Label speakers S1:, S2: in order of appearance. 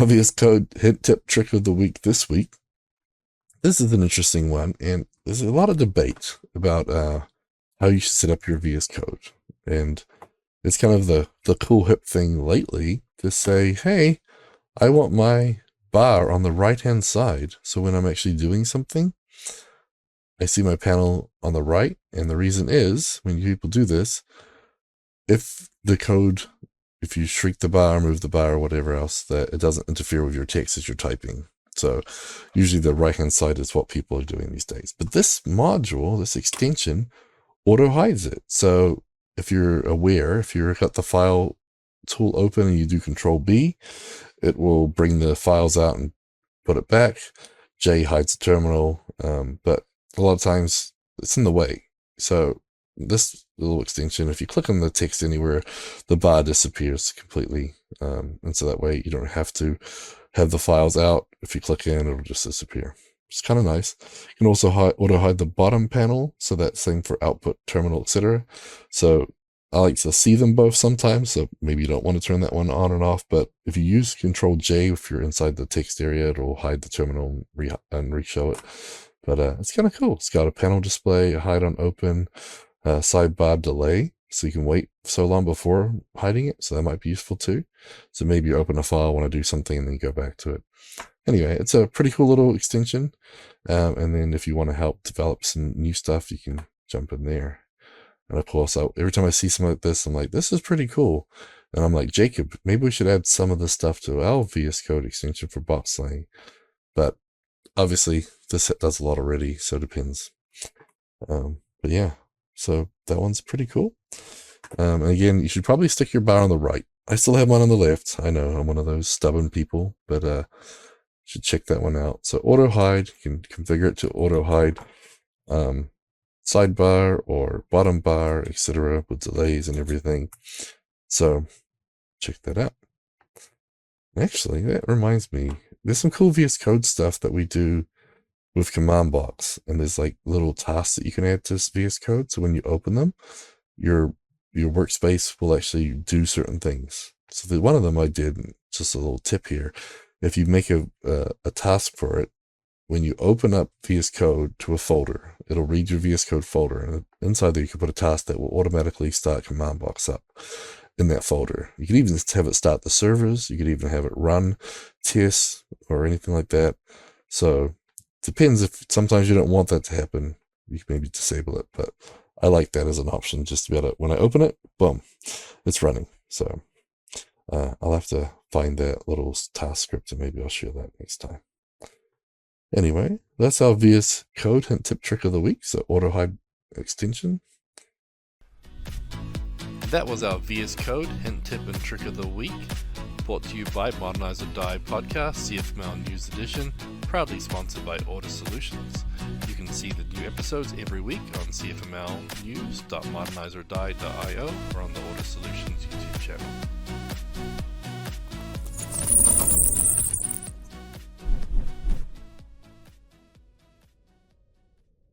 S1: our VS Code hint tip trick of the week this week. This is an interesting one, and there's a lot of debate about how you should set up your VS Code. And it's kind of the cool hip thing lately to say, hey, I want my bar on the right-hand side. So when I'm actually doing something, I see my panel on the right. And the reason is, when people do this, if you shrink the bar, move the bar, or whatever else, that it doesn't interfere with your text as you're typing. So usually the right-hand side is what people are doing these days. But this module, this extension, auto hides it. So if you're aware, if you've got the file tool open and you do Control B, it will bring the files out and put it back. J hides the terminal, but a lot of times it's in the way. So this little extension, if you click on the text anywhere, the bar disappears completely. And so that way you don't have to have the files out. If you click in, it'll just disappear. It's kind of nice. You can also auto hide the bottom panel, so that's same for output, terminal, etc. So I like to see them both sometimes, so maybe you don't want to turn that one on and off, but if you use Control J, if you're inside the text area, it'll hide the terminal and re-show it. But it's kind of cool. It's got a panel display, a hide on open, sidebar delay, so you can wait so long before hiding it, so that might be useful too. So maybe you open a file, want to do something, and then you go back to it. Anyway, it's a pretty cool little extension, and then if you want to help develop some new stuff, you can jump in there. And of course, every time I see something like this, I'm like, this is pretty cool. And I'm like, Jacob, maybe we should add some of this stuff to our VS Code extension for bot slaying. But obviously, this does a lot already, so it depends. But yeah, so that one's pretty cool. And again, you should probably stick your bar on the right. I still have one on the left. I know, I'm one of those stubborn people, but you should check that one out. So auto hide, you can configure it to auto hide sidebar or bottom bar, etc., with delays and everything. So check that out. Actually, that reminds me, there's some cool VS Code stuff that we do with command blocks, and there's like little tasks that you can add to VS Code. So when you open them, your workspace will actually do certain things. So one of them I did, just a little tip here. If you make a task for it, when you open up VS Code to a folder, it'll read your VS Code folder, and inside there you can put a task that will automatically start command blocks up in that folder. You can even have it start the servers. You could even have it run tests or anything like that. So depends, if sometimes you don't want that to happen, you can maybe disable it, but I like that as an option, just to be able to, when I open it, boom, it's running. So I'll have to find that little task script, and maybe I'll share that next time. Anyway, that's our VS Code hint tip trick of the week, so auto hide extension.
S2: That was our VS Code hint tip and trick of the week, brought to you by Modernize or Die podcast, CFML News Edition, proudly sponsored by Order Solutions. You can see the new episodes every week on cfmlnews.modernizeordie.io or on the